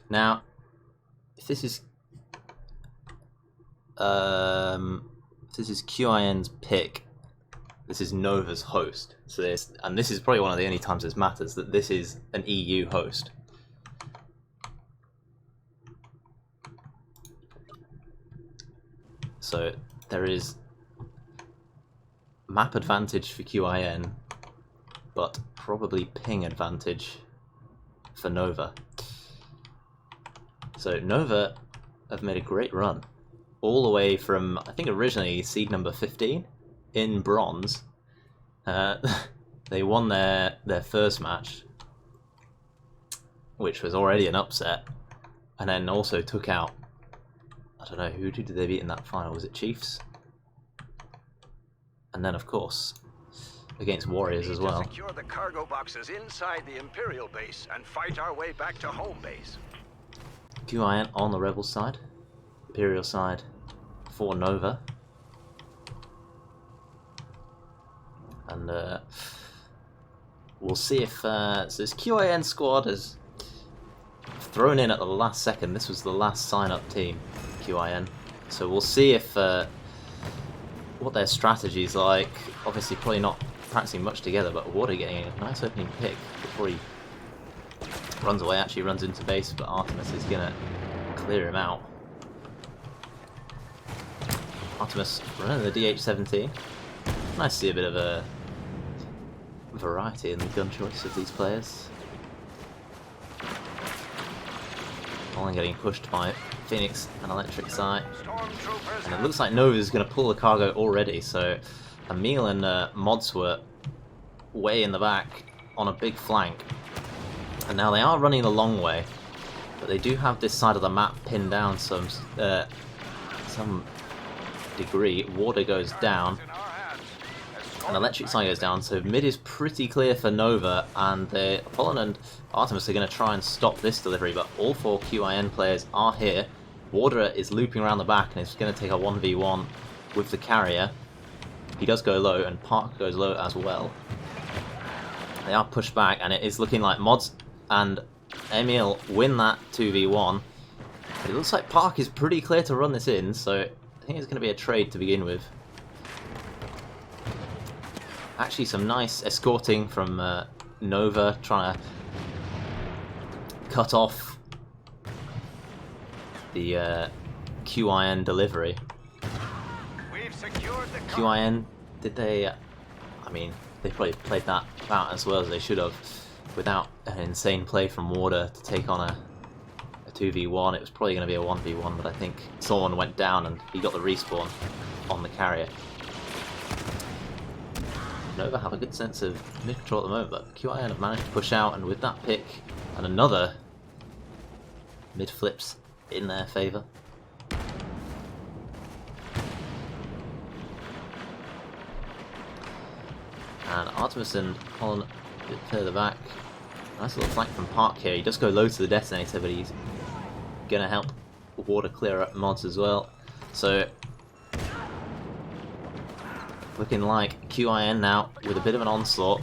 Now, if this is QiN's pick, this is Nova's host. So this is probably one of the only times this matters, that this is an EU host. So there is map advantage for QiN, but probably ping advantage for Nova. So Nova have made a great run, all the way from, I think originally seed number 15 in bronze. They won their first match, which was already an upset, and then also took out, I don't know, who did they beat in that final? Was it Chiefs? And then, of course, against Warriors as well. Secure the cargo boxes inside the Imperial base and fight our way back to home base. QiN on the Rebel side, Imperial side for Nova. And we'll see if so this QiN squad is thrown in at the last second. This was the last sign-up team, QiN. So we'll see if what their strategy's like. Obviously, probably not practicing much together, but Water getting a nice opening pick before he runs away. Actually, runs into base, but Artemis is gonna clear him out. Artemis running the DH-17. Nice to see a bit of a variety in the gun choice of these players. Colin getting pushed by Phoenix and Electric Sight. And it looks like Nova's going to pull the cargo already, so Emil and Mods were way in the back on a big flank. And now they are running the long way, but they do have this side of the map pinned down some degree. Water goes down, and Electric Sight goes down, so mid is pretty clear for Nova, and Apollon and Artemis are going to try and stop this delivery, but all four QiN players are here. Water is looping around the back and is going to take a 1v1 with the carrier. He does go low, and Park goes low as well. They are pushed back, and it is looking like Mods and Emil win that 2v1. But it looks like Park is pretty clear to run this in, so I think it's going to be a trade to begin with. Actually, some nice escorting from Nova, trying to cut off the QiN delivery. We've secured the QiN, did they... I mean, they probably played that out as well as they should have, without an insane play from Water to take on a 2v1. It was probably going to be a 1v1, but I think someone went down and he got the respawn on the carrier. Nova have a good sense of mid-control at the moment, but QiN have managed to push out, and with that pick and another mid-flips in their favour. And Artemis and Colin a bit further back. Nice little flank from Park here. He does go low to the detonator, but he's going to help Water clear up Mods as well. So looking like QiN now with a bit of an onslaught.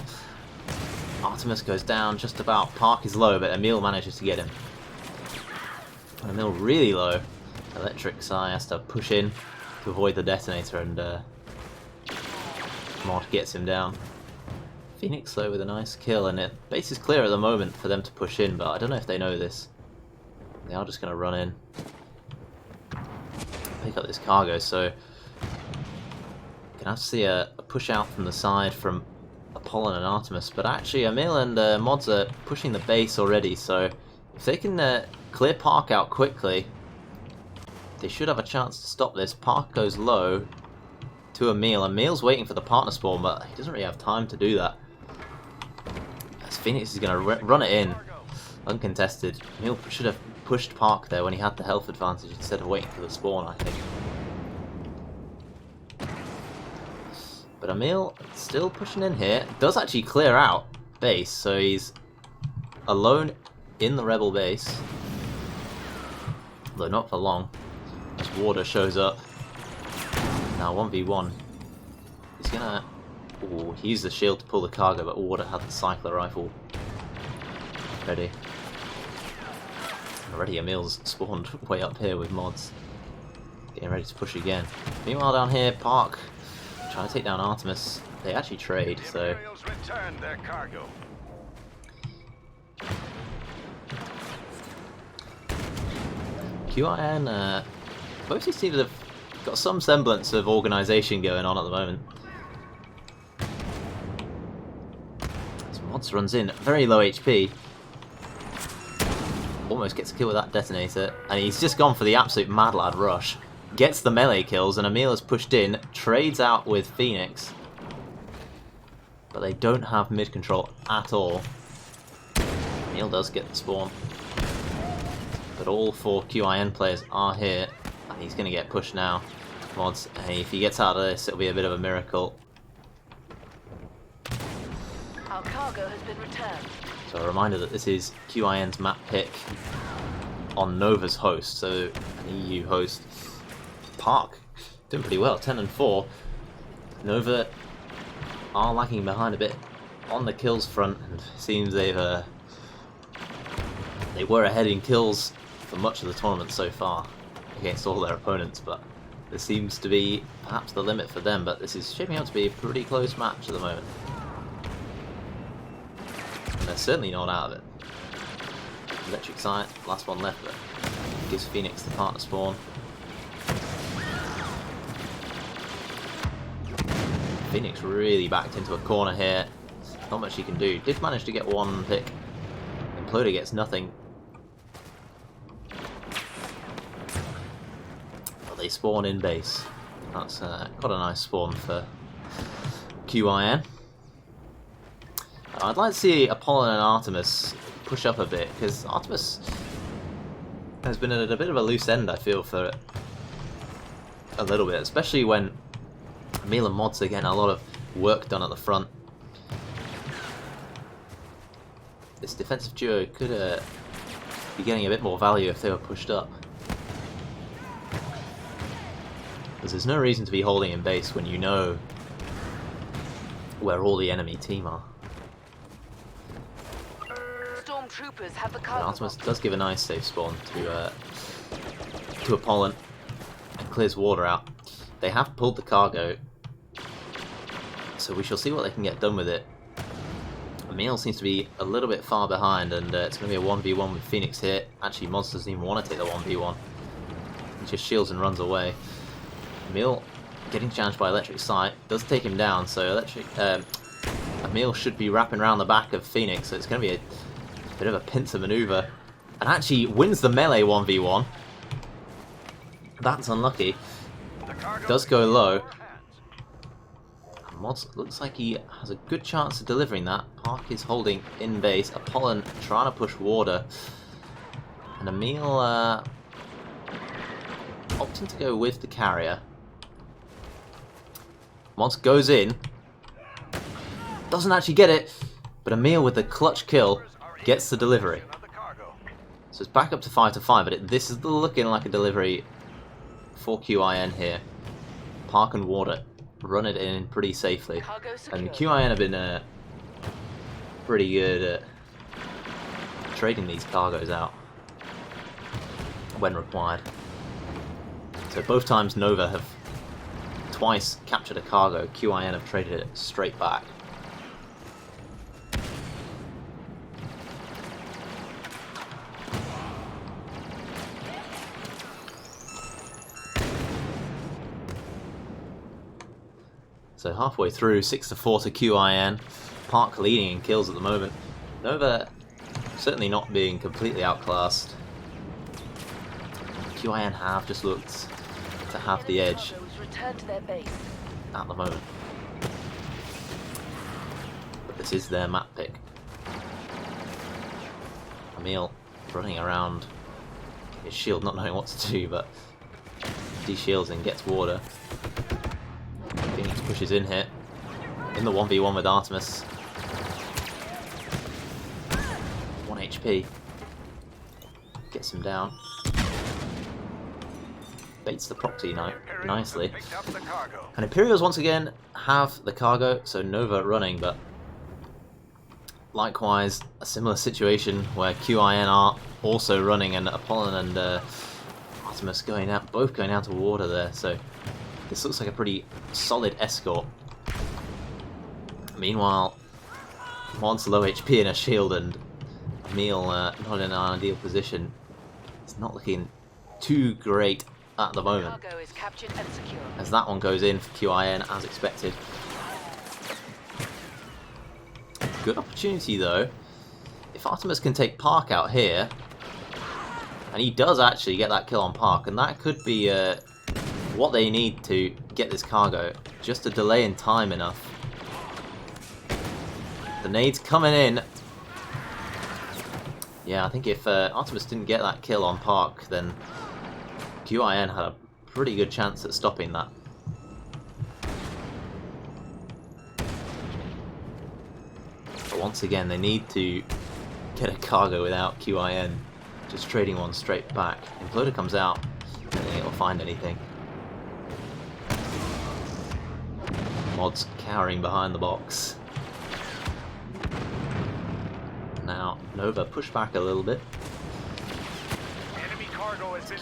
Artemis goes down just about. Park is low, but Emil manages to get him. And Emil really low. Electric Sight has to push in to avoid the detonator, and Mod gets him down. Phoenix though with a nice kill, and base is clear at the moment for them to push in, but I don't know if they know this. They are just going to run in, pick up this cargo, so gonna have to see a push out from the side from Apollon and Artemis, but actually Emil and Mods are pushing the base already, so if they can clear Park out quickly, they should have a chance to stop this. Park goes low to Emil. Emil's waiting for the partner spawn, but he doesn't really have time to do that, as Phoenix is going to run it in uncontested. Emil should have pushed Park there when he had the health advantage instead of waiting for the spawn, I think. But Emil still pushing in here. Does actually clear out base, so he's alone in the Rebel base. Though not for long, as Water shows up. Now 1v1. He's gonna... Ooh, he used the shield to pull the cargo, but Water had the cycler rifle ready. Already Emil's spawned way up here with mods. Getting ready to push again. Meanwhile down here, Park trying to take down Artemis. They actually trade, so... Imperials returned their cargo. QiN mostly seem to have got some semblance of organisation going on at the moment. As Mods runs in, very low HP. Almost gets a kill with that detonator, and he's just gone for the absolute mad lad rush. Gets the melee kills, and Emil is pushed in, trades out with Phoenix. But they don't have mid control at all. Emil does get the spawn. But all 4 QiN players are here, and he's going to get pushed now. Mods, and if he gets out of this, it'll be a bit of a miracle. Our cargo has been returned. So a reminder that this is QiN's map pick on Nova's host, so an EU host. Park doing pretty well, 10 and 4. Nova are lagging behind a bit on the kills front, and seems they were ahead in kills for much of the tournament so far against all their opponents, but this seems to be perhaps the limit for them. But this is shaping up to be a pretty close match at the moment, and they're certainly not out of it. Electric Sight, last one left, but gives Phoenix the partner spawn. Phoenix really backed into a corner here. Not much he can do. Did manage to get one pick. Imploder gets nothing. But they spawn in base. That's quite a nice spawn for QiN. I'd like to see Apollon and Artemis push up a bit, because Artemis has been at a bit of a loose end, I feel, for a little bit, especially when Emil and Mods are getting a lot of work done at the front. This defensive duo could be getting a bit more value if they were pushed up. Because there's no reason to be holding in base when you know where all the enemy team are. Stormtroopers have the And cargo. Artemis does give a nice safe spawn to Apollon and clears water out. They have pulled the cargo, so we shall see what they can get done with it. Emil seems to be a little bit far behind, and it's going to be a 1v1 with Phoenix here. Actually, Mods doesn't even want to take the 1v1. He just shields and runs away. Emil getting challenged by Electric Sight does take him down, so Emil should be wrapping around the back of Phoenix, so it's going to be a bit of a pincer maneuver. And actually wins the melee 1v1. That's unlucky. Does go low. Mods looks like he has a good chance of delivering that. Park is holding in base. Apollon trying to push water. And Emil opting to go with the carrier. Mods goes in. Doesn't actually get it. But Emil with the clutch kill gets the delivery. So it's back up to 5-5, but this is looking like a delivery for QiN here. Park and water run it in pretty safely. And QiN have been pretty good at trading these cargoes out when required. So both times Nova have twice captured a cargo, QiN have traded it straight back. So halfway through, 6-4 to QiN. Park leading in kills at the moment. Nova certainly not being completely outclassed. QiN have just looked to have the edge at the moment. But this is their map pick. Emil running around his shield, not knowing what to do, but de-shields and gets water. Phoenix pushes in here, in the 1v1 with Artemis. 1 HP. Gets him down. Baits the proxy nicely. And Imperials once again have the cargo, so Nova running, but likewise, a similar situation where QiN are also running, and Apollon and Artemis both going out to water there. So this looks like a pretty solid escort. Meanwhile, Mod's low HP in a shield, and Emil not in an ideal position. It's not looking too great at the moment, Cargo is captured and secure. as that one goes in for QiN as expected. Good opportunity though. If Artemis can take Park out here, and he does actually get that kill on Park, and that could be what they need to get this cargo. Just a delay in time enough. The nade's coming in. Yeah, I think if Artemis didn't get that kill on Park, then QiN had a pretty good chance at stopping that. But once again, they need to get a cargo without QiN. Just trading one straight back. Imploder comes out, I don't think it'll find anything. Mod's cowering behind the box. Now, N0VA push back a little bit.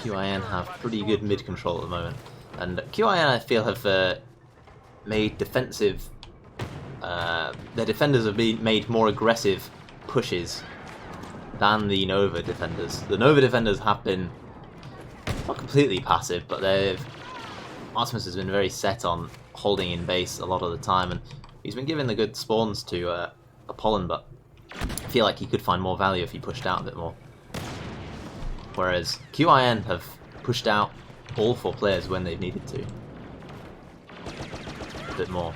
QiN have pretty good mid control at the moment. And QiN, I feel, have made defensive... their defenders have made more aggressive pushes than the N0VA defenders. The N0VA defenders have been not completely passive, but Artemis has been very set on holding in base a lot of the time, and he's been giving the good spawns to Apollon, but I feel like he could find more value if he pushed out a bit more. Whereas QiN have pushed out all 4 players when they've needed to. A bit more.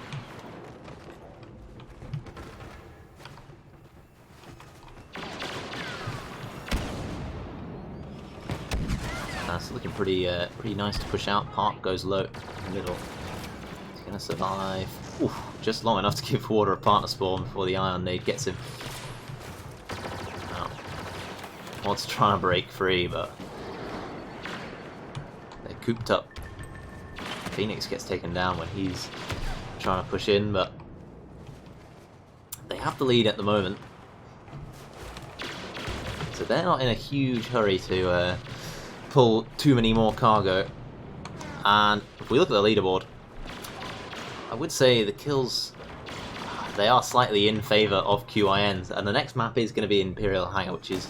It's looking pretty nice to push out. Park goes low in the middle. He's gonna survive. Oof, just long enough to give Water a partner spawn before the Ion Nade gets him. Mod's trying to break free, but they're cooped up. Phoenix gets taken down when he's trying to push in, but they have the lead at the moment. So they're not in a huge hurry to pull too many more cargo. And if we look at the leaderboard, I would say the kills, they are slightly in favour of QiN's, and the next map is going to be Imperial Hanger, which is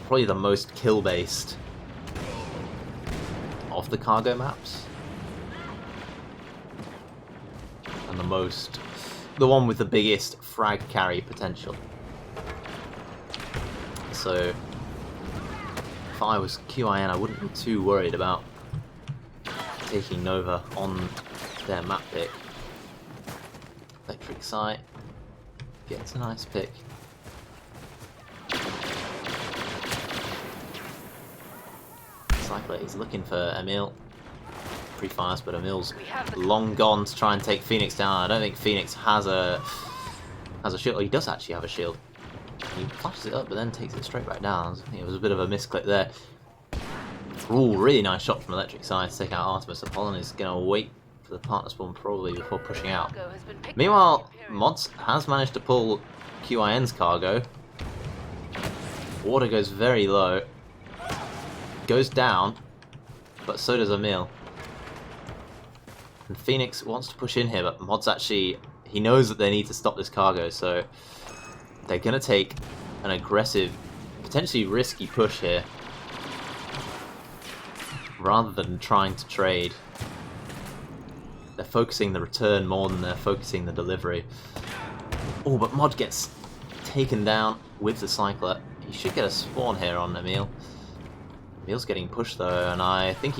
probably the most kill-based of the cargo maps. And the one with the biggest frag carry potential. So, if I was QiN, I wouldn't be too worried about taking N0VA on their map pick. Electric Sight gets a nice pick. Cycler is looking for Emil. Pre-fires, but Emil's long gone to try and take Phoenix down. I don't think Phoenix has a shield. Oh, he does actually have a shield. He flashes it up, but then takes it straight back down. I think it was a bit of a misclick there. Ooh, really nice shot from Electric Side to take out Artemis. Apollon is going to wait for the partner spawn probably before pushing out. Meanwhile, Mods has managed to pull QiN's cargo. Water goes very low. Goes down, but so does Emil. And Phoenix wants to push in here, but Mods actually, he knows that they need to stop this cargo, so they're going to take an aggressive, potentially risky push here, rather than trying to trade. They're focusing the return more than they're focusing the delivery. Oh, but Mod gets taken down with the Cycler. He should get a spawn here on Emil. Emil's getting pushed though, and I think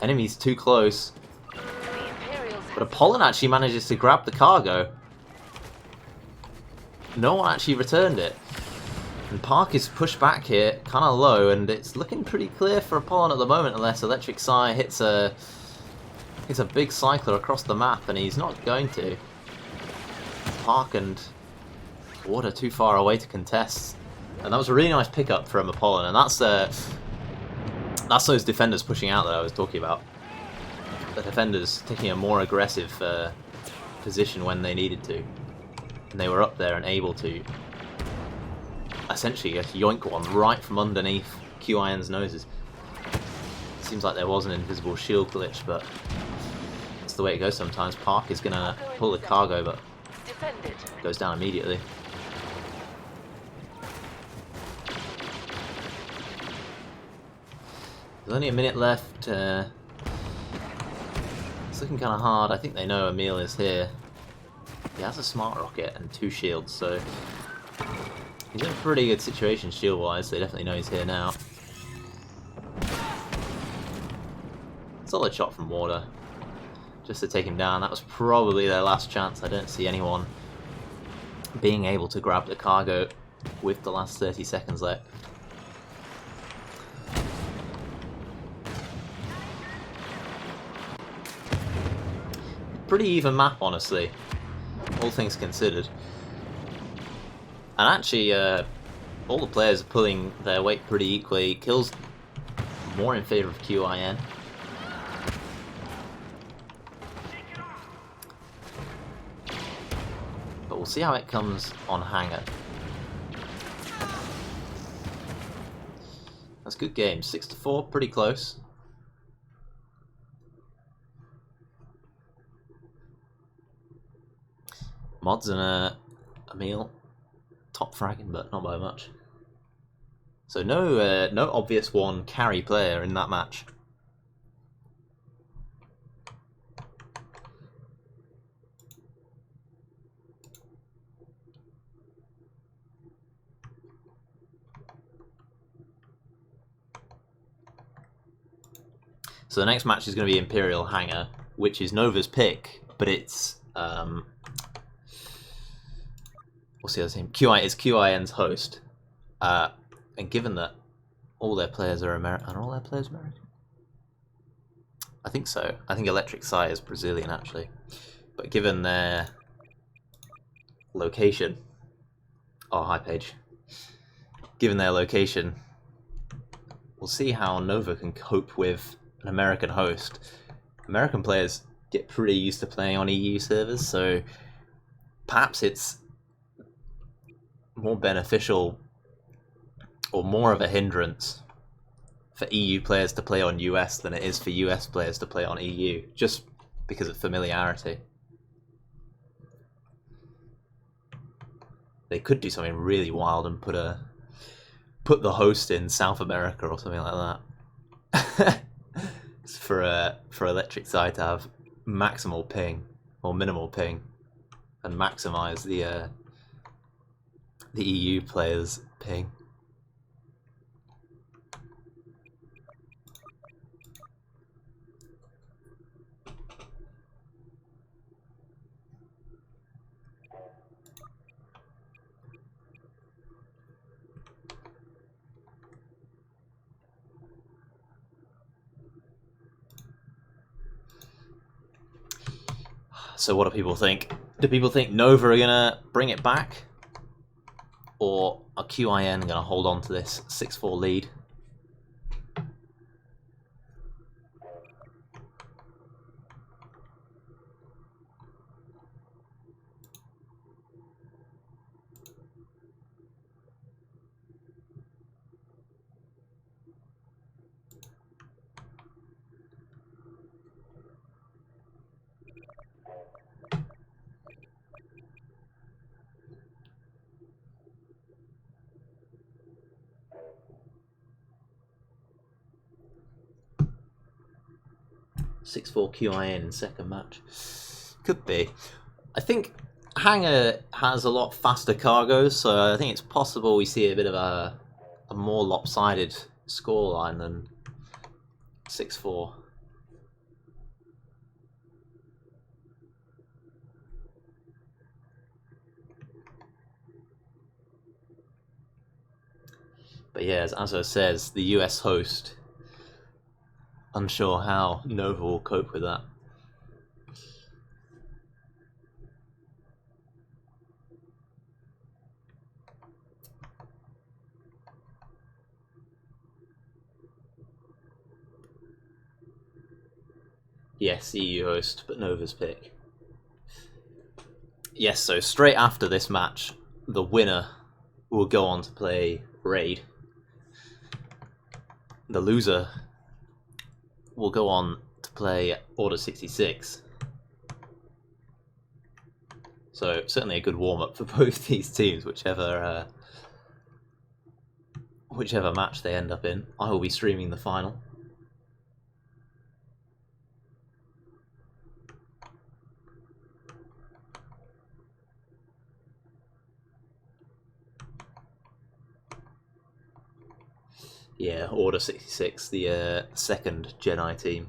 enemy's too close. But Apollon actually manages to grab the cargo. No one actually returned it. And Park is pushed back here, kind of low, and it's looking pretty clear for Apollon at the moment, unless Electric Psy hits a big cycler across the map, and he's not going to. Park and Water too far away to contest. And that was a really nice pickup from Apollon, and that's those defenders pushing out that I was talking about. The defenders taking a more aggressive position when they needed to. And they were up there and able to essentially yoink one right from underneath QiN's noses. Seems like there was an invisible shield glitch, but that's the way it goes sometimes. Park is going to pull the cargo, but goes down immediately. There's only a minute left. It's looking kind of hard. I think they know Emil is here. He has a smart rocket and 2 shields, so he's in a pretty good situation shield-wise. They definitely know he's here now. Solid shot from Water, just to take him down. That was probably their last chance. I don't see anyone being able to grab the cargo with the last 30 seconds left. Pretty even map, honestly, all things considered. And actually, all the players are pulling their weight pretty equally. Kills more in favour of QiN. But we'll see how it comes on Hanger. That's a good game. 6-4, pretty close. Mods and Emil top fragging, but not by much. So no obvious one carry player in that match. So the next match is going to be Imperial Hanger, which is Nova's pick, but it's what's the other team? It's QiN's host, and given that all their players are American, are all their players American? I think so. I think Electric Sai is Brazilian actually, but given their location, oh hi Paige. Given their location, we'll see how Nova can cope with an American host. American players get pretty used to playing on EU servers, so perhaps it's more beneficial or more of a hindrance for EU players to play on US than it is for US players to play on EU, just because of familiarity. They could do something really wild and put the host in South America or something like that. for Electric Sai to have maximal ping or minimal ping and maximize the EU players' ping. So what do people think? Do people think Nova are gonna bring it back? Or are QiN going to hold on to this 6-4 lead? (6-4) QiN in second match. Could be. I think Hanger has a lot faster cargoes, so I think it's possible we see a bit of a more lopsided scoreline than 6-4. But yeah, as Azo says, the US host, unsure how Nova will cope with that. Yes, EU host, but Nova's pick. Yes, so straight after this match, the winner will go on to play Raid. The loser will go on to play Order 66. So certainly a good warm-up for both these teams, whichever match they end up in. I will be streaming the final. Yeah, Order 66, the second Jedi team.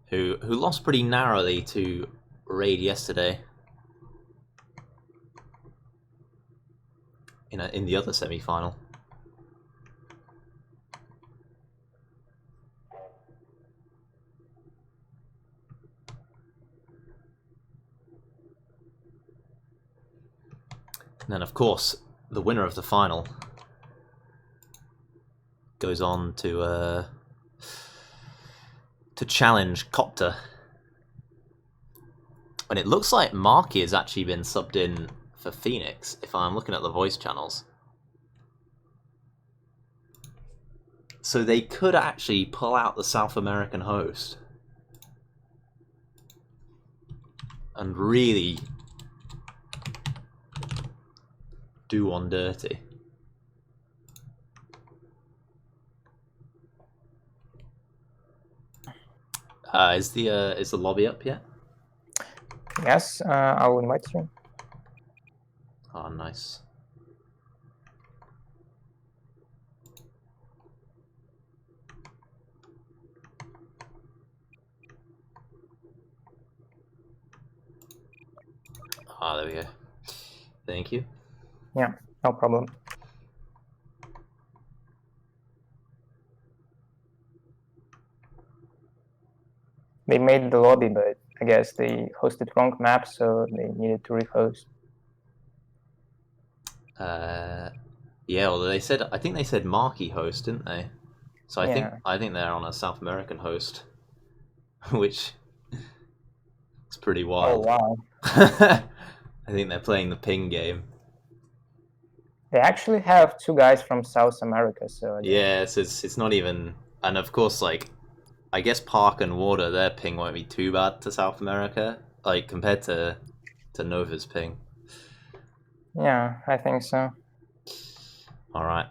Who lost pretty narrowly to Raid yesterday. In the other semi-final. And then, of course, the winner of the final goes on to challenge Copter. And it looks like Marky has actually been subbed in for Phoenix, if I'm looking at the voice channels. So they could actually pull out the South American host and really do one dirty. Is the lobby up yet? Yes, I'll invite you. Oh, nice. Ah, there we go. Thank you. Yeah, no problem. They made the lobby, but I guess they hosted wrong map, so they needed to rehost. Yeah, although I think they said Marky host, didn't they? So I think they're on a South American host, which is pretty wild. Oh wow! I think they're playing the ping game. They actually have two guys from South America, so yeah, it's not even, and of course, like, I guess Park and Water, their ping won't be too bad to South America, like compared to Nova's ping. Yeah, I think so. All right,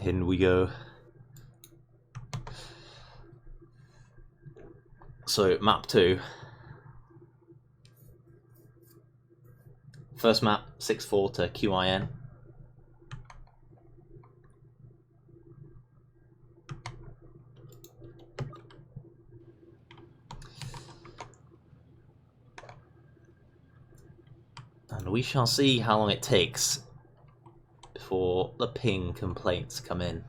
in we go. So map 2. First map 6-4 to QiN. And we shall see how long it takes before the ping complaints come in.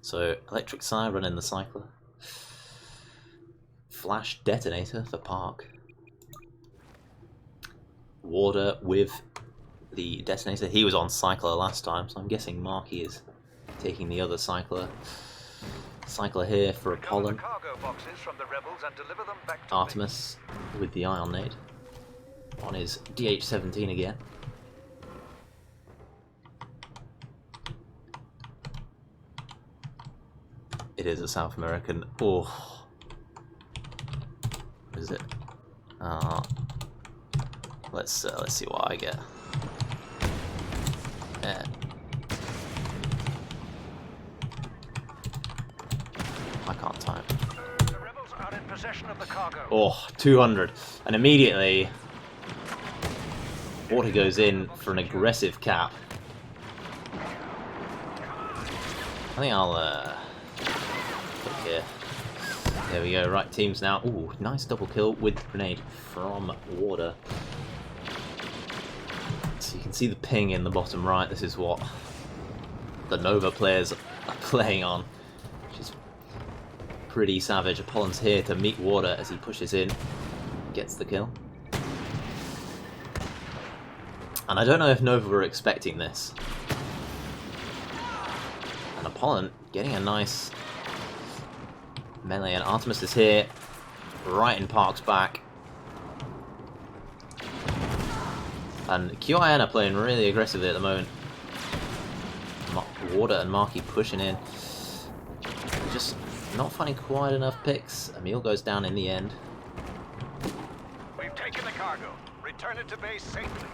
So, Electric Sire running the Cycler. Flash Detonator for Park. Warder with the Detonator. He was on Cycler last time, so I'm guessing Marky is taking the other Cycler. Cycler here for Apollon. Artemis with the Ion Nade on his DH-17 again. It is a South American. Oh, what is it? Let's see what I get. Yeah. I can't time. The rebels are in possession of the cargo. Oh, 200. And immediately, Water goes in for an aggressive cap. I think I'll click here. There we go, right teams now. Ooh, nice double kill with grenade from Water. So you can see the ping in the bottom right. This is what the Nova players are playing on, which is pretty savage. Apollon's here to meet Water as he pushes in, gets the kill. And I don't know if Nova were expecting this. Apollon getting a nice melee, and Artemis is here, right in Park's back. And QiN are playing really aggressively at the moment. Warder and Marky pushing in. Just not finding quite enough picks. Emil goes down in the end. We've taken the cargo. Return it to base safely.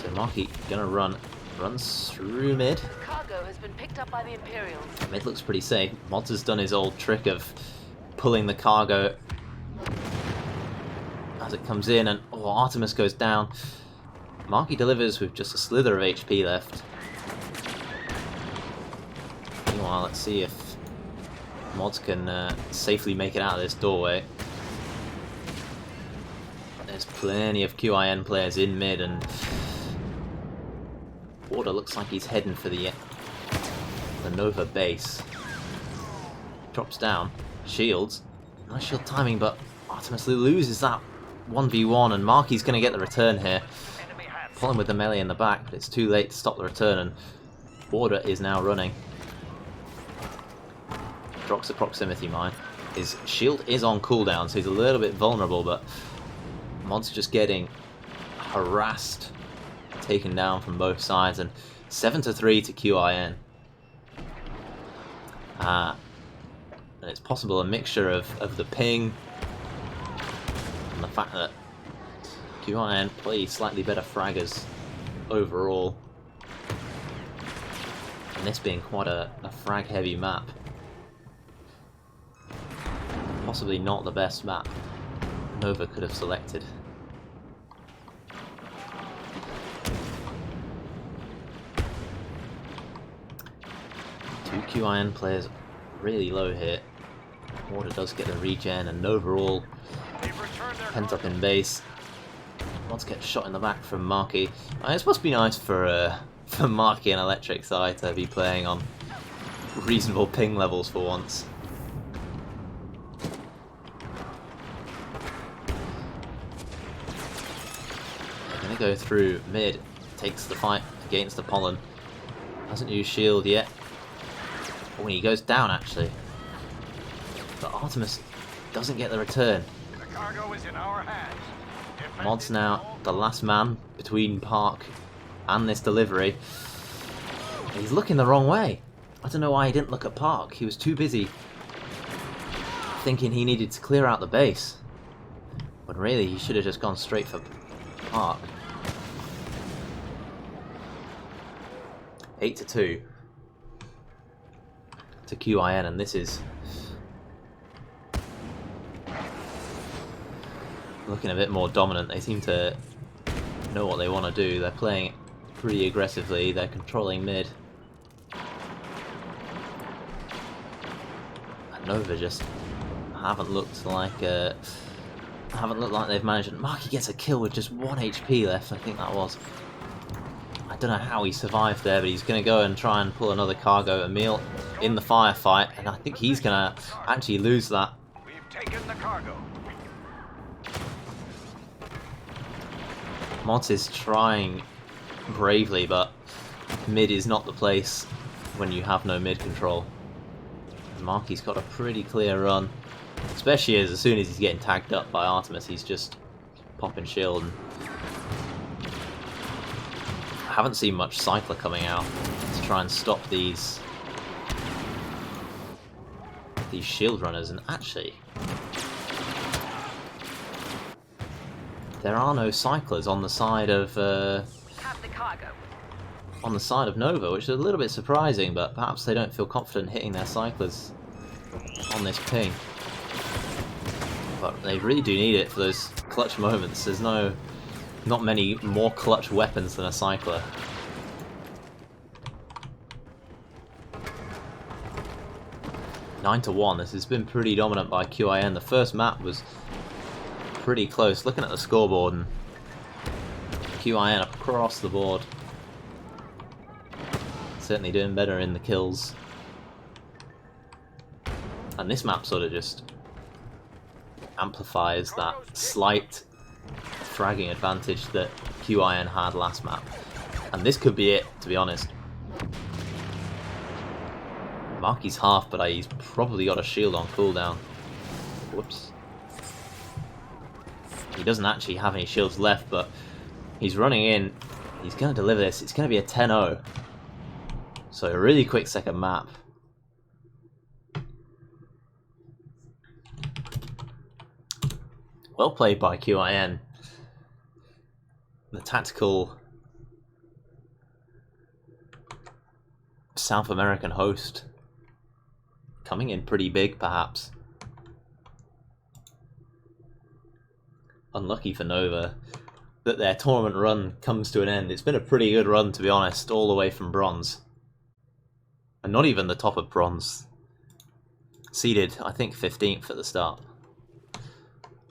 So Marky gonna runs through mid. Cargo has been picked up by the Imperials. Mid looks pretty safe. Mods has done his old trick of pulling the cargo as it comes in, and oh, Artemis goes down. Marky delivers with just a slither of HP left. Meanwhile, let's see if Mods can safely make it out of this doorway. There's plenty of QiN players in mid, and Warder looks like he's heading for the N0VA base. Drops down, shields. Nice shield timing, but Artemis loses that 1v1, and Marky's going to get the return here. Pulling with the melee in the back, but it's too late to stop the return, and Warder is now running. Drops a proximity mine. His shield is on cooldown, so he's a little bit vulnerable, but Mod's just getting harassed, taken down from both sides, and 7-3 to QiN. And it's possible a mixture of the ping and the fact that QiN play slightly better fraggers overall, and this being quite a frag heavy map. Possibly not the best map N0VA could have selected. Two QiN players really low here. Warder does get the regen, and overall pent up in base. Mods get shot in the back from Marky. It's supposed to be nice for Marky and Electric side to be playing on reasonable ping levels for once. They're gonna go through mid. Takes the fight against Apollon. Doesn't use shield yet. Oh, he goes down actually. But Artemis doesn't get the return. The cargo is in our hands. Mod's now the last man between Park and this delivery. He's looking the wrong way. I don't know why he didn't look at Park. He was too busy thinking he needed to clear out the base. But really, he should have just gone straight for Park. 8-2 to QiN, and this is looking a bit more dominant. They seem to know what they want to do. They're playing pretty aggressively. They're controlling mid. And N0VA just haven't looked like they've managed. Marky gets a kill with just 1 HP left. I think that was. I don't know how he survived there, but he's going to go and try and pull another cargo. Emil in the firefight, and I think he's going to actually lose that. We've taken the cargo. Mods is trying bravely, but mid is not the place when you have no mid control. Marky's got a pretty clear run, especially as soon as he's getting tagged up by Artemis, he's just popping shield. And I haven't seen much Cycler coming out to try and stop these shield runners, and actually there are no cyclers on the side of N0VA, which is a little bit surprising, but perhaps they don't feel confident hitting their cyclers on this ping. But they really do need it for those clutch moments. There's not many more clutch weapons than a cycler. Nine to 1. This has been pretty dominant by QiN. The first map was pretty close. Looking at the scoreboard, and QiN across the board certainly doing better in the kills. And this map sort of just amplifies that slight fragging advantage that QiN had last map. And this could be it, to be honest. Marky's half, but he's probably got a shield on cooldown. Whoops. He doesn't actually have any shields left, but he's running in. He's going to deliver this. It's going to be a 10-0. So a really quick second map. Well played by QiN. The tactical South American host. Coming in pretty big, perhaps. Unlucky for Nova that their tournament run comes to an end. It's been a pretty good run, to be honest, all the way from bronze. And not even the top of bronze. Seeded, I think, 15th at the start.